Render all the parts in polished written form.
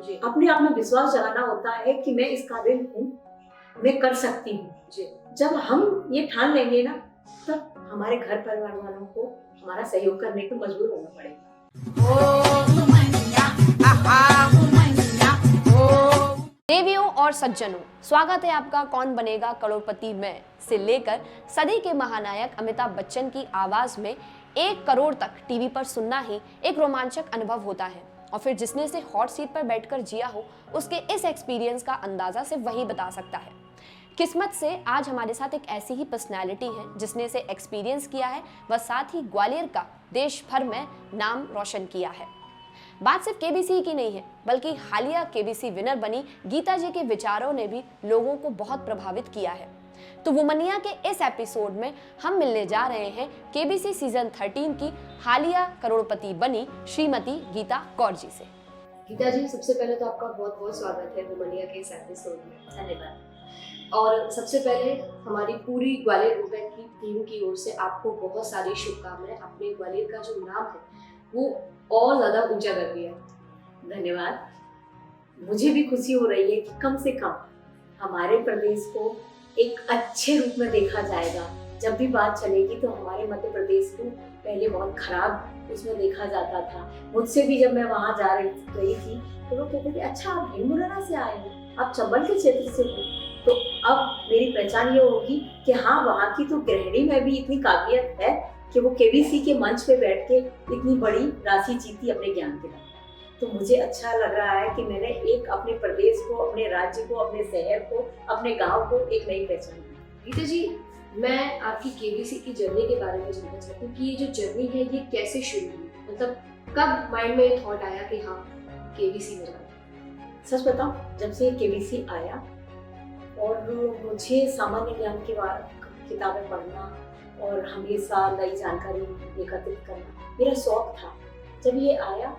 अपने आप में विश्वास जगाना होता है कि मैं इस काबिल हूँ, मैं कर सकती हूँ। जब हम ये ठान लेंगे ना, तब हमारे घर परिवार वालों को हमारा सहयोग करने को मजबूर होना पड़ेगा। देवियों और सज्जनों, स्वागत है आपका कौन बनेगा करोड़पति में से लेकर सदी के महानायक अमिताभ बच्चन की आवाज में 1 करोड़ तक टीवी पर सुनना ही एक रोमांचक अनुभव होता है। और फिर जिसने इसे हॉट सीट पर बैठकर जिया हो, उसके इस एक्सपीरियंस का अंदाजा सिर्फ वही बता सकता है। किस्मत से आज हमारे साथ एक ऐसी ही पर्सनैलिटी है जिसने इसे एक्सपीरियंस किया है, व साथ ही ग्वालियर का देश भर में नाम रोशन किया है। बात सिर्फ केबीसी की नहीं है, बल्कि हालिया केबीसी विनर बनी गीता जी के विचारों ने भी लोगों को बहुत प्रभावित किया है। तो वुमनिया के इस एपिसोड में हम मिलने जा रहे हैं केबीसी सीजन 13 की हालिया करोड़पति बनी श्रीमती गीता कौर जी से। गीता जी, सबसे पहले तो आपका बहुत बहुत स्वागत है वुमनिया के इस एपिसोड में। धन्यवाद। और सबसे पहले हमारी पूरी ग्वालियर वुमेन की टीम की ओर से आपको बहुत सारी शुभकामनाएं। अपने ग्वालियर का जो नाम है वो और ज्यादा ऊंचा कर दिया। धन्यवाद। मुझे भी खुशी हो रही है कि कम से कम हमारे प्रदेश को एक अच्छे रूप में देखा जाएगा। जब भी बात चलेगी तो हमारे मध्य प्रदेश को पहले बहुत खराब उसमें देखा जाता था। मुझसे भी जब मैं वहाँ जा रही थी तो लोग कहते थे, अच्छा आप भीलमुरैना से आए हो, आप चंबल के क्षेत्र से हो। तो अब मेरी पहचान ये होगी कि हाँ, वहाँ की तो गृहिणी में भी इतनी काबिलियत है कि वो केबीसी के मंच पे बैठ के इतनी बड़ी राशि जीती अपने ज्ञान के द्वारा। तो मुझे अच्छा लग रहा है कि मैंने एक अपने प्रदेश को, अपने राज्य को, अपने शहर को, अपने गांव को एक नई पहचान दी। गीता जी, मैं आपकी केबीसी की जर्नी के बारे में जानना चाहती हूँ कि ये जो जर्नी है ये कैसे शुरू हुई, मतलब कब माइंड में ये थॉट आया कि हाँ केबीसी में जाना। सच बताऊं, जब से केबीसी आया और मुझे सामान्य ज्ञान की किताबें पढ़ना और हमेशा नई जानकारी एकत्रित करना मेरा शौक था। जब ये आया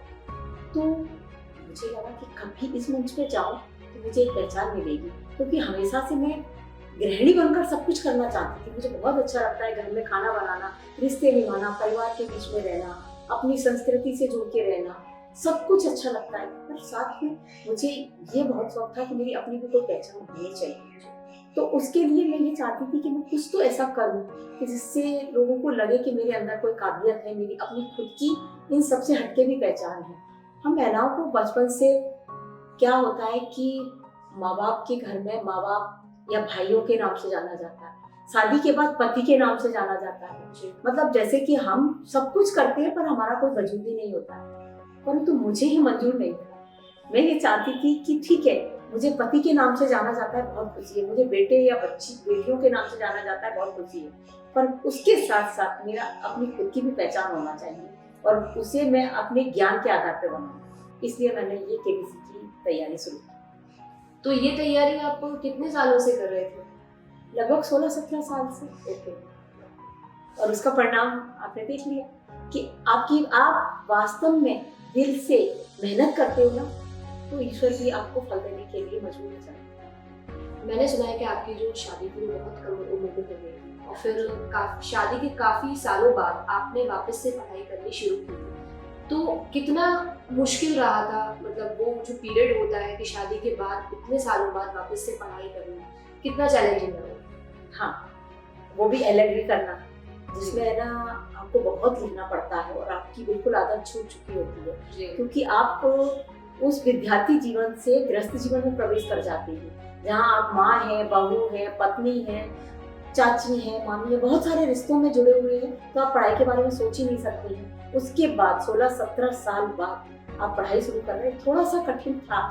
तो मुझे लगा कि कभी इस मंच पे जाऊं तो मुझे एक पहचान मिलेगी, क्योंकि हमेशा से मैं गृहिणी बनकर सब कुछ करना चाहती थी। मुझे बहुत अच्छा लगता है घर में खाना बनाना, रिश्ते निभाना, परिवार के बीच में रहना, अपनी संस्कृति से जुड़ के रहना, सब कुछ अच्छा लगता है। पर साथ में मुझे ये बहुत शौक था कि मेरी अपनी भी कोई पहचान होनी चाहिए। तो उसके लिए मैं ये चाहती थी कि मैं कुछ तो ऐसा करूं कि जिससे लोगों को लगे कि मेरे अंदर कोई काबिलियत है, मेरी अपनी खुद की इन सबसे हटके भी पहचान है। हम महिलाओं को बचपन से क्या होता है कि माँ बाप के घर में माँ बाप या भाइयों के नाम से जाना जाता है, शादी के बाद पति के नाम से जाना जाता है। मतलब जैसे कि हम सब कुछ करते हैं पर हमारा कोई वजूद ही नहीं होता है। परंतु मुझे ही मंजूर नहीं था। मैं ये चाहती थी कि ठीक है, मुझे पति के नाम से जाना जाता है, बहुत खुशी है, मुझे बेटे या बेटियों के नाम से जाना जाता है, बहुत खुशी है, पर उसके साथ साथ मेरा अपनी खुद की भी पहचान होना चाहिए और उसे मैं अपने ज्ञान के आधार पर बनाऊं। इसलिए मैंने ये केबीसी की तैयारी शुरू की। तो ये तैयारी आप कितने सालों से कर रहे थे? लगभग 16-17 साल से। ओके। और उसका परिणाम आपने देख लिया कि आप वास्तव में दिल से मेहनत करते हो ना, तो ईश्वर भी आपको फल देने के लिए मजबूर हो जाता है। मैंने सुना है कि आपकी जो शादी थी वो बहुत कम उम्र में हो गई और फिर शादी के काफी सालों बाद आपने वापस से पढ़ाई करनी शुरू की। तो कितना मुश्किल रहा था, मतलब वो जो पीरियड होता है कि शादी के बाद इतने सालों बाद वापस से पढ़ाई करना, कितना चैलेंजिंग रहा? हाँ, वो भी LLB करना, जिसमें ना आपको बहुत लिखना पड़ता है और आपकी बिल्कुल आदत छूट चुकी होती है, क्योंकि आप उस विद्यार्थी जीवन से गृहस्थ जीवन में प्रवेश कर जाते हैं, जहाँ आप माँ है, बहू है, पत्नी है, चाची है, मामी है, बहुत सारे रिश्तों में जुड़े हुए हैं। तो आप पढ़ाई के बारे में सोच ही नहीं सकते हैं। उसके बाद 16-17 साल बाद आप पढ़ाई शुरू कर रहे हैं। थोड़ा सा कठिन था,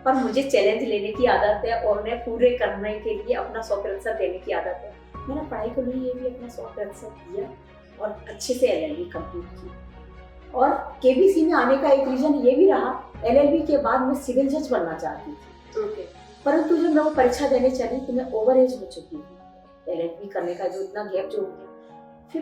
पर मुझे चैलेंज लेने की आदत है और उन्हें पूरे करने के लिए अपना 100% देने की आदत है। मैंने पढ़ाई को लिए ये भी अपना 100% दिया और अच्छे से LLB कंप्लीट की। और केबीसी में आने का एक रीजन ये भी रहा, LLB के बाद मैं सिविल जज बनना चाहती थी। ओके। परंतु जब मैं वो परीक्षा देने चली तो मैं ओवर एज हो चुकी थी। LLB करने का जो इतना गैप जो हो गया, फिर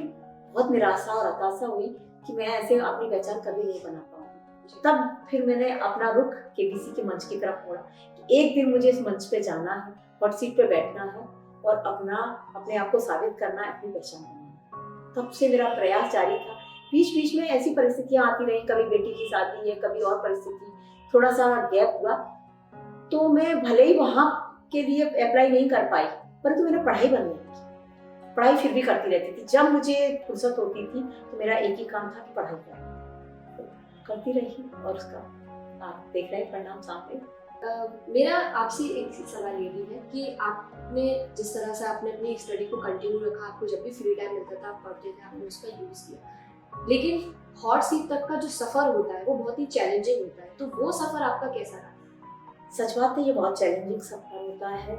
बहुत निराशा और हताशा हुई कि मैं ऐसे अपनी पहचान कभी नहीं बना पाऊंगी। तब फिर मैंने अपना रुख केबीसी के मंच की तरफ मोड़ा कि एक दिन मुझे इस मंच पे जाना है, हॉट सीट पे बैठना है और अपने आप को साबित करना है, अपनी पहचान बनाना है। तब से मेरा प्रयास जारी था। बीच बीच में ऐसी परिस्थितियां आती रही, कभी बेटी की शादी है, कभी और परिस्थिति, थोड़ा सा गैप हुआ, तो मैं भले ही वहाँ के लिए अप्लाई नहीं कर पाई, परंतु मैंने पढ़ाई बंद नहीं की, पढ़ाई फिर भी करती रहती थी। जब मुझे फुर्सत होती थी तो मेरा एक ही काम था कि पढ़ाई करती रही, और उसका आप देख रहे हैं परिणाम सामने। मेरा आपसे एक सवाल ये भी है कि आपने जिस तरह से आपने अपनी स्टडी को कंटिन्यू रखा, आपको जब भी फ्री टाइम मिलता था आप पढ़ते थे, आपने उसका यूज़ किया, लेकिन हॉट सीट तक का जो सफ़र होता है वो बहुत ही चैलेंजिंग होता है, तो वो सफ़र आपका कैसा रहा? सच बात है, ये बहुत चैलेंजिंग सफर होता है।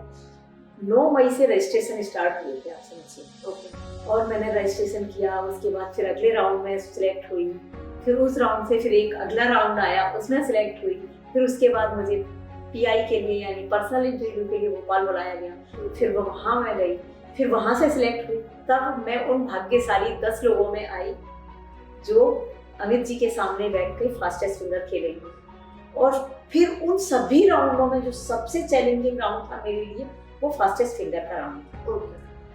9 मई से रजिस्ट्रेशन स्टार्ट हुए थे, आप समझिए। और मैंने रजिस्ट्रेशन किया, उसके बाद फिर अगले राउंड में सिलेक्ट हुई, फिर उस राउंड से फिर एक अगला राउंड आया, उसमें सिलेक्ट हुई, फिर उसके बाद मुझे पीआई के लिए यानी पर्सनल इंटरव्यू के लिए भोपाल बुलाया गया, फिर वहाँ मैं गई, फिर वहाँ से सिलेक्ट हुई। तब मैं उन भाग्यशाली 10 लोगों में आई जो अमित जी के सामने बैठ कर फास्टेस्ट फिंगर खेलेंगे। और फिर उन सभी राउंडों में जो सबसे चैलेंजिंग राउंड था मेरे लिए वो फास्टेस्ट फिंगर का राउंड था,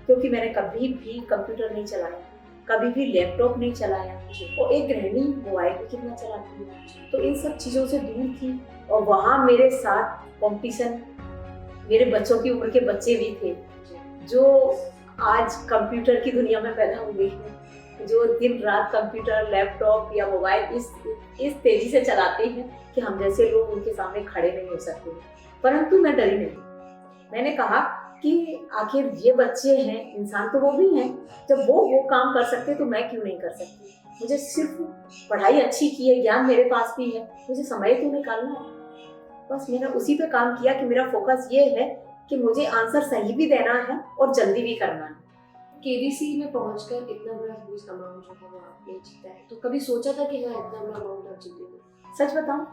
क्योंकि मैंने कभी भी कंप्यूटर नहीं चलाया, कभी भी लैपटॉप नहीं चलाया, और एक गृहिणी मोबाइल भी कितना चलाती है, तो इन सब चीज़ों से दूर थी। और वहाँ मेरे साथ कंपटीशन मेरे बच्चों की उम्र के बच्चे भी थे जो आज कंप्यूटर की दुनिया में पैदा हुए हैं, जो दिन रात कंप्यूटर, लैपटॉप या मोबाइल इस तेजी से चलाते हैं कि हम जैसे लोग उनके सामने खड़े नहीं हो सकते। परंतु मैं डरी नहीं। मैंने कहा कि आखिर ये बच्चे हैं, इंसान तो वो भी हैं, जब वो काम कर सकते तो मैं क्यों नहीं कर सकती। मुझे सिर्फ पढ़ाई अच्छी की है, ज्ञान मेरे पास भी है, मुझे समय तो निकालना है। बस मैंने उसी पे काम किया कि मेरा फोकस ये है कि मुझे आंसर सही भी देना है और जल्दी भी करना है। केबीसी में पहुंचकर इतना बड़ा ह्यूज अमाउंट जो है वो आपने जीता है, तो कभी सोचा था कि हाँ इतना बड़ा अमाउंट आप जीतेंगे? सच बताऊं,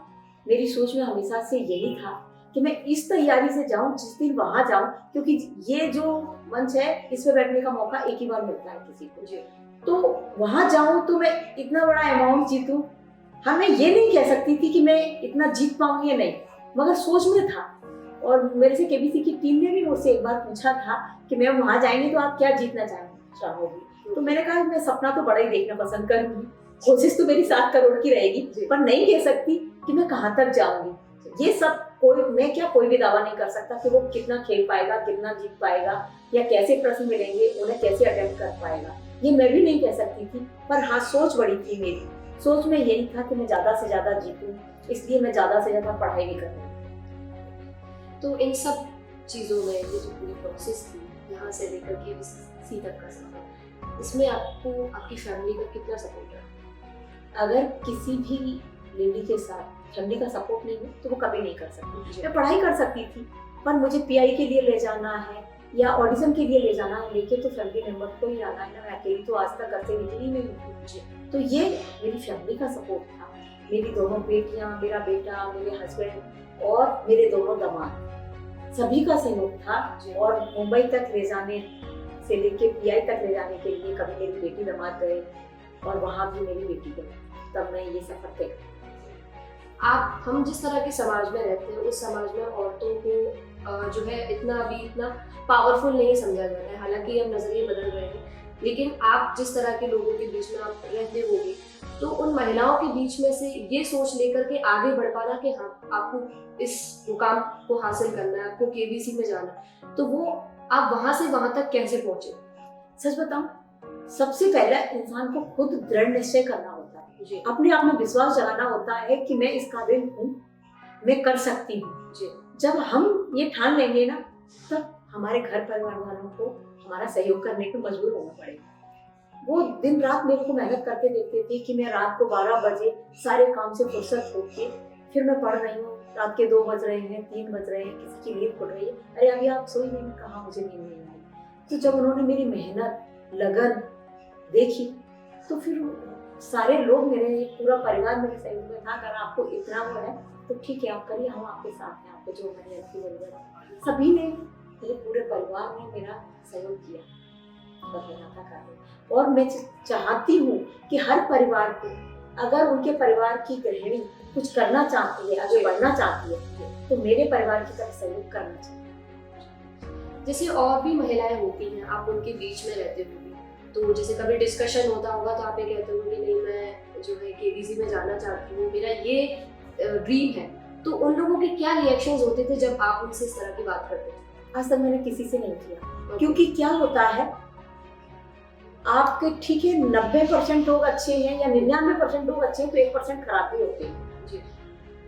मेरी सोच में हमेशा से यही था कि मैं इस तैयारी से जाऊं, जिस दिन वहां जाऊं, क्योंकि ये जो मंच है इस पे बैठने का मौका एक ही बार मिलता है किसी को, तो वहां जाऊं तो मैं इतना बड़ा अमाउंट जीतूं। हाँ, मैं ये नहीं कह सकती थी कि मैं इतना जीत पाऊंगी या नहीं, मगर सोच में था। और मेरे से केबीसी की टीम ने भी मुझसे एक बार पूछा था कि मैं वहां जाएंगे तो आप क्या जीतना चाहोगी, तो मैंने कहा मैं सपना तो बड़ा ही देखना पसंद करूंगी, कोशिश तो मेरी 7 करोड़ की रहेगी, पर नहीं कह सकती कि मैं कहाँ तक जाऊंगी। ये सब कोई भी दावा नहीं कर सकता कि वो कितना खेल पाएगा, कितना जीत पाएगा, या कैसे प्रश्न मिलेंगे, उन्हें कैसे अटेम्प्ट कर पाएगा, ये मैं भी नहीं कह सकती थी। पर हाँ, सोच बड़ी थी मेरी। सोच में यही था कि मैं ज्यादा से ज्यादा जीतूं, इसलिए मैं ज्यादा से ज्यादा पढ़ाई भी करूँ। तो इन सब चीज़ों में ये जो पूरी प्रोसेस थी, यहाँ से लेकर के सी तक का सफर, इसमें आपको आपकी फैमिली का कितना सपोर्ट रहा? अगर किसी भी लेडी के साथ फैमिली का सपोर्ट नहीं हो तो वो कभी नहीं कर सकती। मैं पढ़ाई कर सकती थी, पर मुझे पीआई के लिए ले जाना है या ऑडिशन के लिए ले जाना है, लेके तो फैमिली मेंबर को ही आना है ना, मैं अकेली तो आज तक घर से निकली नहीं हूँ। तो ये मेरी फैमिली का सपोर्ट था। मेरी दोनों बेटियां, मेरा बेटा, मेरे हस्बैंड और मेरे दोनों दामाद, सभी का सहयोग था। और मुंबई तक ले जाने से लेके पीआई तक ले जाने के लिए कभी मेरी बेटी दामाद गए और वहाँ भी मेरी बेटी गई, तब मैं ये सफर तय। हम जिस तरह के समाज में रहते हैं उस समाज में औरतों को जो है इतना पावरफुल नहीं समझा जाता है। हालांकि अब नजरिए बदल रहे हैं, लेकिन आप जिस तरह के लोगों के बीच में आप रहते होंगे, तो उन महिलाओं के बीच में से ये सोच लेकर के आगे बढ़ पाना कि हाँ आपको इस मुकाम को हासिल करना है, आपको केबीसी में जाना है, तो वो आप वहां से वहां तक कैसे पहुंचे? सच बताऊं, सबसे पहले इंसान को खुद दृढ़ निश्चय करना होता है, अपने आप में विश्वास जगाना होता है कि मैं इस काबिल हूँ, मैं कर सकती हूँ। जब हम ये ठान लेंगे ना, तब हमारे घर परिवार वालों को हमारा सहयोग करने को मजबूर होना पड़ेगा। वो दिन रात मेरे को मेहनत करके देते थे कि मैं रात को 12 बजे सारे काम से फुर्सत होके फिर मैं पढ़ रही हूँ, रात के 2 बज रहे हैं, 3 बज रहे हैं, किसी की नींद खुल रही है, अरे अभी आप सोई नहीं, कहा मुझे नींद नहीं आई। तो जब उन्होंने मेरी मेहनत, लगन देखी, तो फिर सारे लोग, मेरे पूरा परिवार मेरे सहयोग में था। अगर आपको इतना वो है तो ठीक है, आप करिए, हम आपके साथ हैं, आपको जो मेरी हेल्प की जरूरत है। सभी ने, मेरे पूरे परिवार ने मेरा सहयोग किया था कार्य। और मैं चाहती हूँ कि हर परिवार को, अगर उनके परिवार की गृहिणी कुछ करना चाहती है, आगे बढ़ना चाहती है, तो मेरे परिवार की तरफ सहयोग करना चाहिए। जैसे और भी महिलाएं होती हैं, आप उनके बीच में रहते होंगे, तो जैसे कभी डिस्कशन होता होगा तो आप ये कहते हो कि नहीं, मैं जो है केबीसी में जाना चाहती हूँ, मेरा ये ड्रीम है, तो उन लोगों के क्या रिएक्शंस होते थे जब आप उनसे इस तरह की बात करते थे? आज तक मैंने किसी से नहीं किया, क्योंकि क्या होता है, आपके ठीक है 90% लोग अच्छे हैं या 99% लोग अच्छे हैं, तो 1% खराब भी होते हैं जी।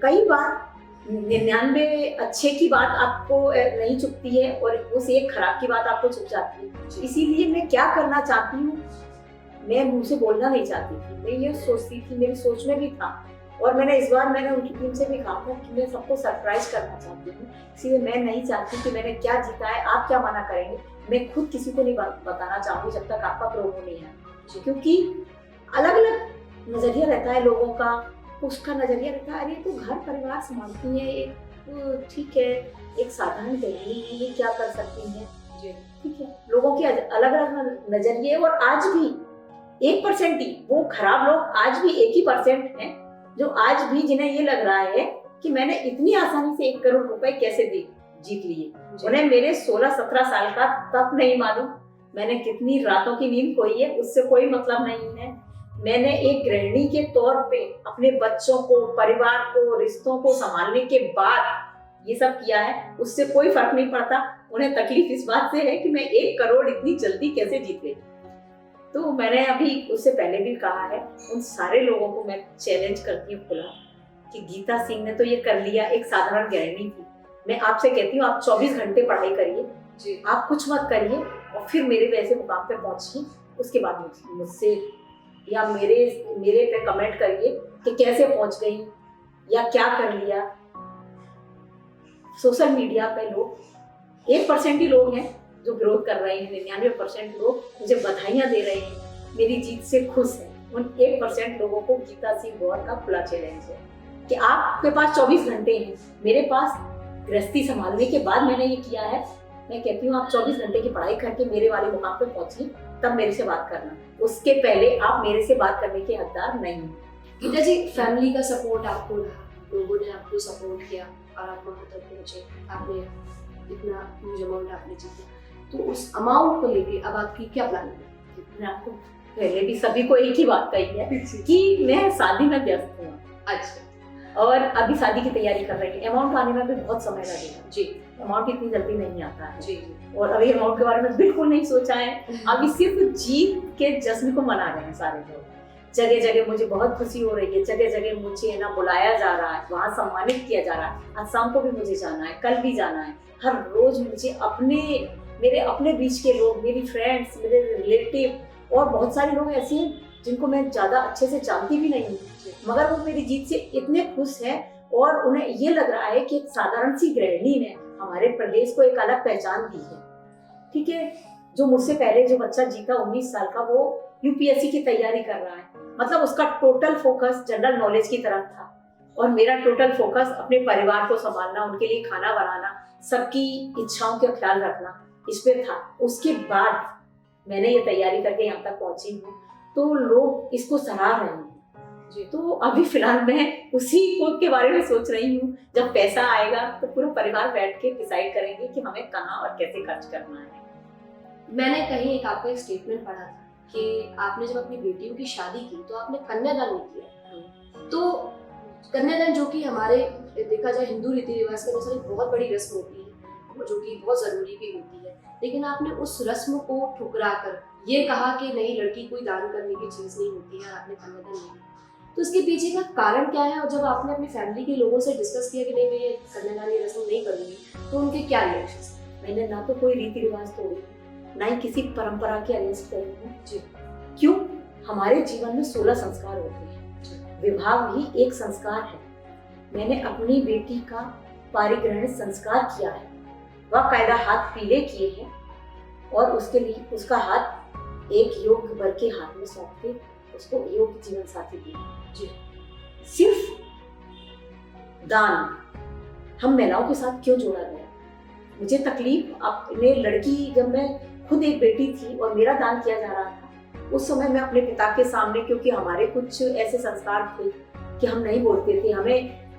कई बार 99 अच्छे की बात आपको नहीं चुभती है और उस एक खराब की बात आपको चुभ जाती है। इसीलिए मैं क्या करना चाहती हूँ, मैं मुंह से बोलना नहीं चाहती थी, मैं ये सोचती थी, मेरी सोच में भी था, और मैंने इस बार मैंने उनकी टीम से भी कहा था कि मैं सबको सरप्राइज करना चाहती हूँ, इसलिए मैं नहीं चाहती कि मैंने क्या जीता है, आप क्या मना करेंगे, मैं खुद किसी को नहीं बताना चाहूंगी जब तक आपका प्रोमो नहीं है, क्योंकि अलग अलग नजरिया रहता है लोगों का। उसका नजरिया रहता है, अरे तो घर परिवार संभालती है, एक ठीक है, एक साधारण गृहिणी है, ये क्या कर सकती है, ठीक है, लोगों के अलग अलग नजरिए। और आज भी 1% ही, वो खराब लोग आज भी 1% हैं जो आज भी जिन्हें ये लग रहा है कि मैंने इतनी आसानी से 1 करोड़ रुपए कैसे जीत लिए। उन्हें मेरे 16-17 साल का तब नहीं मालूम, मैंने कितनी रातों की नींद खोई है, उससे कोई मतलब नहीं है। मैंने एक गृहिणी के तौर पे अपने बच्चों को, परिवार को, रिश्तों को संभालने के बाद ये सब किया है, उससे कोई फर्क नहीं पड़ता। उन्हें तकलीफ इस बात से है कि मैं 1 करोड़ इतनी जल्दी कैसे जीत गई। तो मैंने अभी उससे पहले भी कहा है, उन सारे लोगों को मैं चैलेंज करती हूँ खुला कि गीता सिंह ने तो ये कर लिया, एक साधारण गृहिणी थी। मैं आपसे कहती हूँ, आप 24 घंटे पढ़ाई करिए, आप कुछ मत करिए और फिर मेरे वैसे मुकाम पे पहुंचिए, उसके बाद मुझसे या मेरे पे कमेंट करिए कि कैसे पहुंच गई या क्या कर लिया। सोशल मीडिया पे लोग 1% ही लोग हैं जो विरोध कर रहे हैं, 99% लोग मुझे बधाइयां दे रहे हैं, मेरी जीत से खुश हैं। उन 1% लोगों को गीता सिंह गौर का खुला चैलेंज है कि आपके पास 24 घंटे हैं, मेरे पास गृहस्थी संभालने के बाद मैंने ये किया है। मैं कहती हूँ आप 24 घंटे की पढ़ाई करके मेरे वाले मुकाम पे पहुंचिए, तब मेरे से बात करना, उसके पहले आप मेरे से बात करने के हकदार नहीं हैं। गीता जी, फैमिली का सपोर्ट आपको रहा, लोगों ने आपको सपोर्ट किया और आप वहाँ तक पहुंचे, आपने इतना ह्यूज अमाउंट आपने जीता, तो उस अमाउंट को लेके अब आपकी क्या प्लान है? मैं आपको पहले भी सभी को एक ही बात कही है कि मैं शादी में व्यस्त हूँ। अच्छा। और अभी शादी की तैयारी कर रही है, अमाउंट आने में भी बहुत समय लगेगा जी। अमाउंट इतनी जल्दी नहीं आता है जी। और अभी अमाउंट के बारे में बिल्कुल नहीं सोचा है। अभी सिर्फ जीत के जश्न को मना रहे हैं सारे लोग। जगह जगह मुझे बहुत खुशी हो रही है, जगह जगह मुझे ना बुलाया जा रहा है, वहाँ सम्मानित किया जा रहा है। आज शाम को भी मुझे जाना है, कल भी जाना है। हर रोज मुझे मेरे अपने बीच के लोग, मेरी फ्रेंड्स, मेरे रिलेटिव और बहुत सारे लोग ऐसे हैं जिनको मैं ज्यादा अच्छे से जानती भी नहीं हूँ, मगर वो मेरी जीत से इतने खुश हैं और उन्हें ये लग रहा है कि एक साधारण सी गृहिणी ने हमारे प्रदेश को एक अलग पहचान दी है। ठीक है, जो मुझसे पहले जो बच्चा जीता 19 साल का, वो यूपीएससी की तैयारी कर रहा है, मतलब उसका टोटल फोकस जनरल नॉलेज की तरफ था और मेरा टोटल फोकस अपने परिवार को संभालना, उनके लिए खाना बनाना, सबकी इच्छाओं का ख्याल रखना, इस पे था। उसके बाद मैंने ये तैयारी करके यहाँ तक पहुंची हूँ, तो लोग इसको सराह रहे हैं जी। तो अभी फिलहाल मैं उसी के बारे में सोच रही हूँ, जब पैसा आएगा तो पूरा परिवार बैठ के डिसाइड करेंगे कि हमें कहाँ और कैसे खर्च करना है। मैंने कहीं एक आपका एक स्टेटमेंट पढ़ा था कि आपने जब अपनी बेटियों की शादी की तो आपने कन्यादान नहीं किया। तो कन्यादान, जो कि हमारे देखा जाए हिंदू रीति रिवाज के अनुसार एक बहुत बड़ी रस्म होती है, जो कि बहुत जरूरी भी होती है, लेकिन आपने उस रस्म को ठुकरा कर ये कहा कि नहीं, लड़की कोई दान करने की चीज नहीं होती है, आपने कन्यादान नहीं किया। तो इसके पीछे का कारण क्या है? और जब आपने अपनी फैमिली के लोगों से डिस्कस किया कि नहीं मैं ये कन्यादान ये रस्म नहीं करूंगी, तो उनके क्या रिएक्शन? मैंने ना तो कोई रीति रिवाज तोड़ी, ना ही किसी परंपरा के अगेंस्ट करी हूँ। क्यों? हमारे जीवन में 16 संस्कार होते हैं, विवाह भी एक संस्कार है। मैंने अपनी बेटी का पारिग्रहण संस्कार किया है, वह कायदा हाथ पीले किए हैं और उसके लिए उसका हाथ एक योग्य वर के हाथ में सौंप के उसको योग्य जीवन साथी दिया। सिर्फ दान हम महिलाओं के साथ क्यों जोड़ा गया? मुझे तकलीफ अपने लड़की, जब मैं खुद एक बेटी थी और मेरा दान किया जा रहा था, उस समय मैं अपने पिता के सामने, क्योंकि हमारे कुछ ऐसे संस्कार थे कि हम नहीं बोलते थे।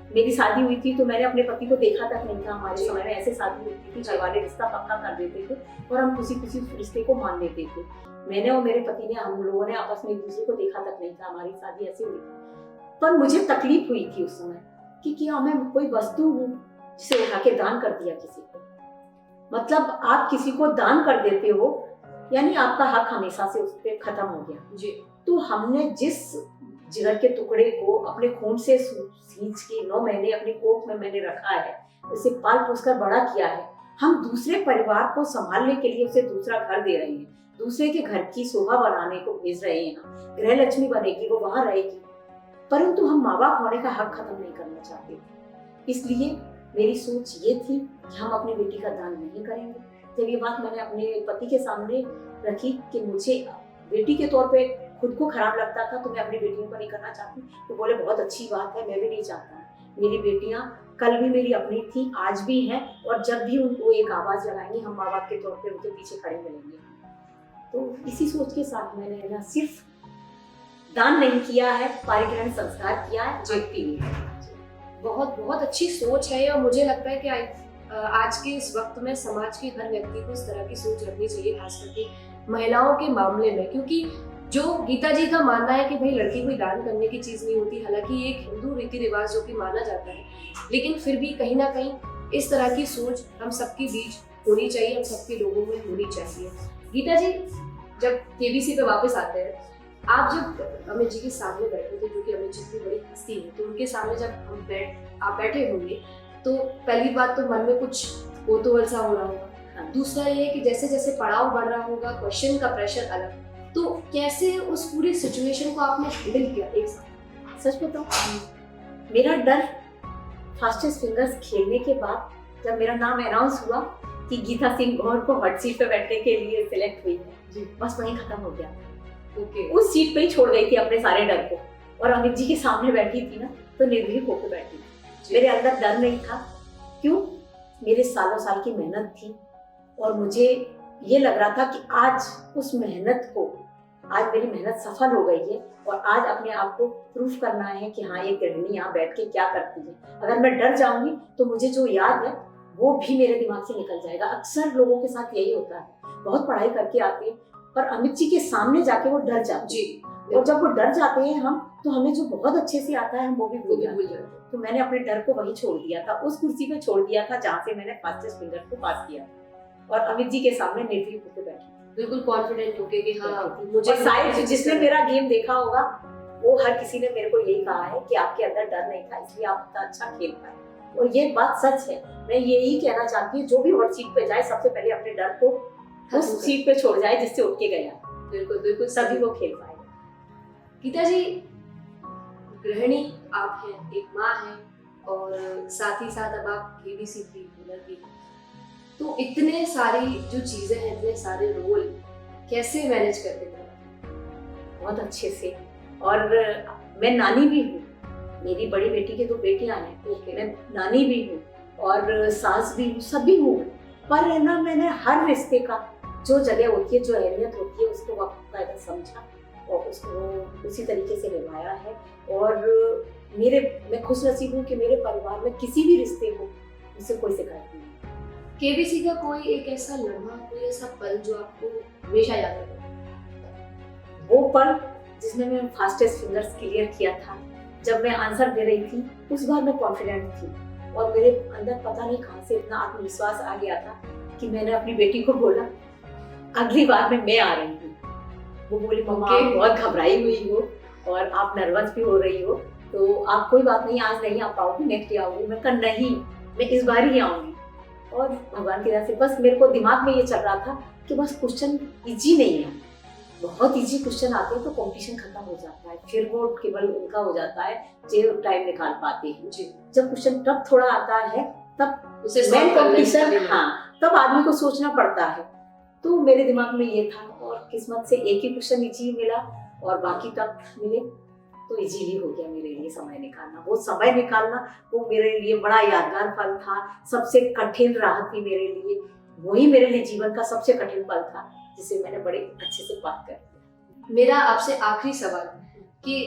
मेरी शादी हुई थी तो मैंने अपने पति को देखा तक नहीं था। हमारे समय में ऐसे शादी होती थी, घर वाले रिश्ता पक्का कर देते थे और हम खुशी खुशी रिश्ते को मान लेते थे। मैंने और मेरे पति ने, हम लोगों ने आपस में एक दूसरे को देखा तक नहीं था, हमारी शादी ऐसी हुई थी। पर मुझे तकलीफ हुई थी उस समय कि हमें कोई वस्तु जिसे उठा के दान कर दिया किसी को, मतलब आप किसी को दान कर देते हो यानी आपका हक हमेशा से उस पर खत्म हो गया जी। तो हमने जिस जिगर के टुकड़े को अपने खून से सींच के 9 महीने अपनी कोख में मैंने रखा है, उसे पाल पोस कर बड़ा किया है, हम दूसरे परिवार को संभालने के लिए उसे दूसरा घर दे रहे हैं, दूसरे के घर की शोभा बनाने को भेज रहे हैं, गृह लक्ष्मी बनेगी, वो वहां रहेगी, परंतु हम माँ बाप होने का हक खत्म नहीं करना चाहते। इसलिए मेरी सोच ये थी कि हम अपनी बेटी का दान नहीं करेंगे। जब ये बात मैंने अपने पति के सामने रखी कि मुझे बेटी के तौर पे खुद को खराब लगता था तो मैं अपनी बेटियों को नहीं करना चाहती, तो बोले बहुत अच्छी बात है, मैं भी नहीं चाहता। मेरी बेटियां कल भी मेरी अपनी थी, आज भी हैं, और जब भी उनको एक आवाज लगाएंगी हम माँ बाप के तौर पे उनके पीछे खड़े मिलेंगे। तो इसी सोच के साथ मैंने ना सिर्फ दान नहीं किया है, पारिग्रहण संस्कार किया है, जीतती है। बहुत बहुत अच्छी सोच है और मुझे लगता है कि आज के इस वक्त में समाज के हर व्यक्ति को इस तरह की सोच रखनी चाहिए, खास करके महिलाओं के मामले में, क्योंकि जो गीता जी का मानना है कि भाई लड़की कोई दान करने की चीज नहीं होती, हालांकि ये एक हिंदू रीति रिवाज जो कि माना जाता है, लेकिन फिर भी कहीं ना कहीं इस तरह की सोच हम सबके बीच होनी चाहिए, हम सबके लोगों में होनी चाहिए। गीता जी, जब केबीसी पे वापस आते हैं, आप जब अमित जी के सामने बैठे थे, जो कि अमित जी की बड़ी हस्ती है, तो उनके सामने जब आप बैठे होंगे तो पहली बात तो मन में कुछ कौतूहल सा हो रहा होगा, दूसरा ये कि जैसे जैसे पड़ाव बढ़ रहा होगा, क्वेश्चन का प्रेशर अलग, तो कैसे उस पूरी सिचुएशन को आपने हैंडल किया एक साथ? सच बताऊं, मेरा डर फास्टेस्ट फिंगर्स खेलने के बाद जब मेरा नाम अनाउंस हुआ कि गीता सिंह गौर को हॉट सीट पे बैठने के लिए सिलेक्ट हुई है, बस वहीं खत्म हो गया। उस सीट पे ही छोड़ गई थी अपने सारे डर को, और अमित जी के सामने बैठी थी ना तो निर्भीक होकर बैठी थी। मेरे अंदर डर नहीं था, क्यों? मेरे सालों साल की मेहनत थी और मुझे ये लग रहा था कि आज उस मेहनत को, आज मेरी मेहनत सफल हो गई है और आज अपने आप को प्रूफ करना है कि हाँ, ये गृहिणी यहाँ बैठ के क्या करती है। अगर मैं डर जाऊंगी तो मुझे जो याद है वो भी मेरे दिमाग से निकल जाएगा। अक्सर लोगों के साथ यही होता है, बहुत पढ़ाई करके आते हैं और अमित जी के सामने जाके वो डर जाते हैं, और जब वो डर जाते हैं हम, तो हमें जो बहुत अच्छे से आता है हम वो भी भूल जाते हैं। तो मैंने अपने डर को वही छोड़ दिया था, उस कुर्सी पे छोड़ दिया था जहाँ से मैंने फास्टेस्ट फिंगर को पास किया, और अमित जी के सामने निर्भीक होकर बैठी, बिल्कुल कॉन्फिडेंट होके कि हाँ मुझे। शायद जिसने मेरा गेम देखा होगा वो हर किसी ने मेरे को यही कहा है कि आपके अंदर डर नहीं था, इसलिए आप इतना अच्छा खेल पाए, और ये बात सच है। मैं यही कहना चाहती हूँ, जो भी हॉट सीट पे जाए सबसे पहले अपने डर को उस सीट पे छोड़ जाए जिससे उठ के गया। बिल्कुल बिल्कुल, सभी को खेल पाएगा। गीता जी, गृहिणी आप हैं, एक माँ हैं, और साथ ही साथ अब आप केबीसी की विनर भी, तो इतने सारी जो चीजें हैं, इतने सारे रोल कैसे मैनेज करते थे? बहुत अच्छे से, और मैं नानी भी हूँ, मेरी बड़ी बेटी के 2 बेटियां हैं, तो मैं नानी भी हूँ और सास भी हूँ, सभी हूँ, पर है ना, मैंने हर रिश्ते का जो जगह होती है, जो अहमियत होती है, उसको बाकायदा समझा और उसको उसी तरीके से निभाया है। और मैं खुश नसीब हूँ कि मेरे परिवार में किसी भी रिश्ते को मुझसे कोई शिकायत नहीं है। केबीसी का कोई एक ऐसा लम्हा, कोई ऐसा पल जो आपको हमेशा याद रहेगा? वो पल जिसमें मैं फास्टेस्ट फिंगर्स क्लियर किया था, जब मैं आंसर दे रही थी, उस बार मैं कॉन्फिडेंट थी और मेरे अंदर पता नहीं कहां से इतना आत्मविश्वास आ गया था कि मैंने अपनी बेटी को बोला, अगली बार में मैं आ रही हूँ। वो बोली, मम्मा आप बहुत घबराई हुई हो और आप नर्वस भी हो रही हो, तो आप कोई बात नहीं, आज नहीं आ पाओगी, नेक्स्ट डे आओगी। मैं कहा नहीं, मैं इस बार ही आऊंगी। और भगवान की दया से बस मेरे को दिमाग में ये चल रहा था कि बस क्वेश्चन इजी नहीं है, बहुत इजी क्वेश्चन आते हैं तो कंपटीशन खत्म हो जाता है, फिर वो केवल उनका हो जाता है जो टाइम निकाल पाते हैं। जब क्वेश्चन टफ थोड़ा आता है तब मेन कंपटीशन, हाँ, तब आदमी को सोचना पड़ता है। तो मेरे दिमाग में ये था और किस्मत से एक ही क्वेश्चन इजी मिला और बाकी टफ मिले, तो इजीली हो गया मेरे लिए समय निकालना। वो समय निकालना वो मेरे लिए बड़ा यादगार पल था, सबसे कठिन राह थी मेरे लिए, वही मेरे लिए जीवन का सबसे कठिन पल था जिसे मैंने बड़े अच्छे से पार कर दिया। मेरा आपसे आखिरी सवाल कि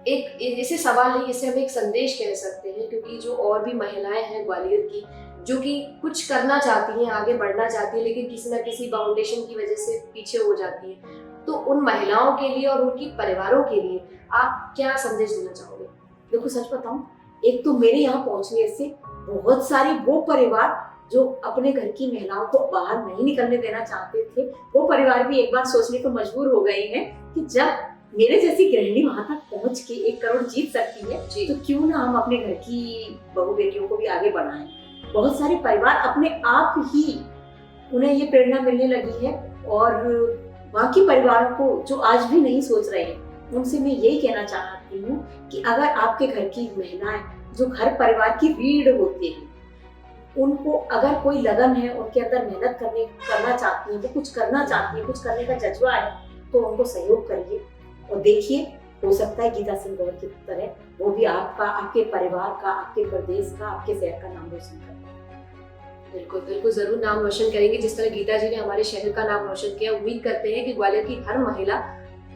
एक ऐसे सवाल नहीं, इसे हम एक संदेश कह सकते हैं, क्योंकि जो और भी महिलाएं हैं ग्वालियर की जो कि कुछ करना चाहती हैं, आगे बढ़ना चाहती हैं, लेकिन किसी न किसी बाउंडेशन की वजह से पीछे हो जाती हैं, तो उन महिलाओं के लिए और उनकी परिवारों के लिए आप क्या संदेश देना चाहोगे? देखो, सच बताऊं, एक तो मेरे यहाँ पहुंचने से बहुत सारे वो परिवार जो अपने घर की महिलाओं को बाहर नहीं निकलने देना चाहते थे, वो परिवार भी एक बार सोचने को मजबूर हो गए हैं कि जब मेरे जैसी गृहिणी वहां तक पहुंच के 1 करोड़ जीत सकती है, तो क्यों ना हम अपने घर की बहू बेटियों को भी आगे बढ़ाएं। बहुत सारे परिवार अपने आप ही उन्हें ये प्रेरणा मिलने लगी है, और बाकी परिवारों को जो आज भी नहीं सोच रहे हैं, उनसे मैं यही कहना चाहती हूँ कि अगर आपके घर की महिलाएं जो घर परिवार की रीढ़ होती हैं, उनको अगर कोई लगन है, उनके अंदर मेहनत करना चाहती है, वो कुछ करना चाहती है, कुछ करने का जज्बा है, तो उनको सहयोग करिए और देखिए, हो सकता है गीता सिंह गौर की तरह वो भी आपका, आपके परिवार का, आपके प्रदेश का, आपके शहर का नाम रोशन करे। बिल्कुल बिल्कुल, जरूर नाम रोशन करेंगे जिस तरह गीता जी ने हमारे शहर का नाम रोशन किया। उम्मीद करते हैं कि ग्वालियर की हर महिला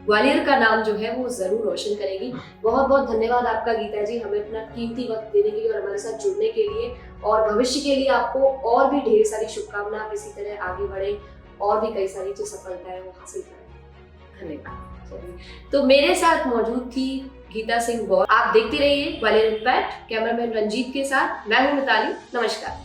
ग्वालियर का नाम जो है वो जरूर रोशन करेगी। बहुत बहुत धन्यवाद आपका गीता जी, हमें अपना कीमती वक्त देने के लिए और हमारे साथ जुड़ने के लिए, और भविष्य के लिए आपको और भी ढेर सारी शुभकामनाएं, आप इसी तरह आगे बढ़े और भी कई सारी जो सफलताएं वो हासिल करें। धन्यवाद। तो मेरे साथ मौजूद थी गीता सिंह गौर। आप देखते रहिए ग्वालियर इम्पैक्ट। कैमरामैन रंजीत के साथ मैं हूं मिताली। नमस्कार।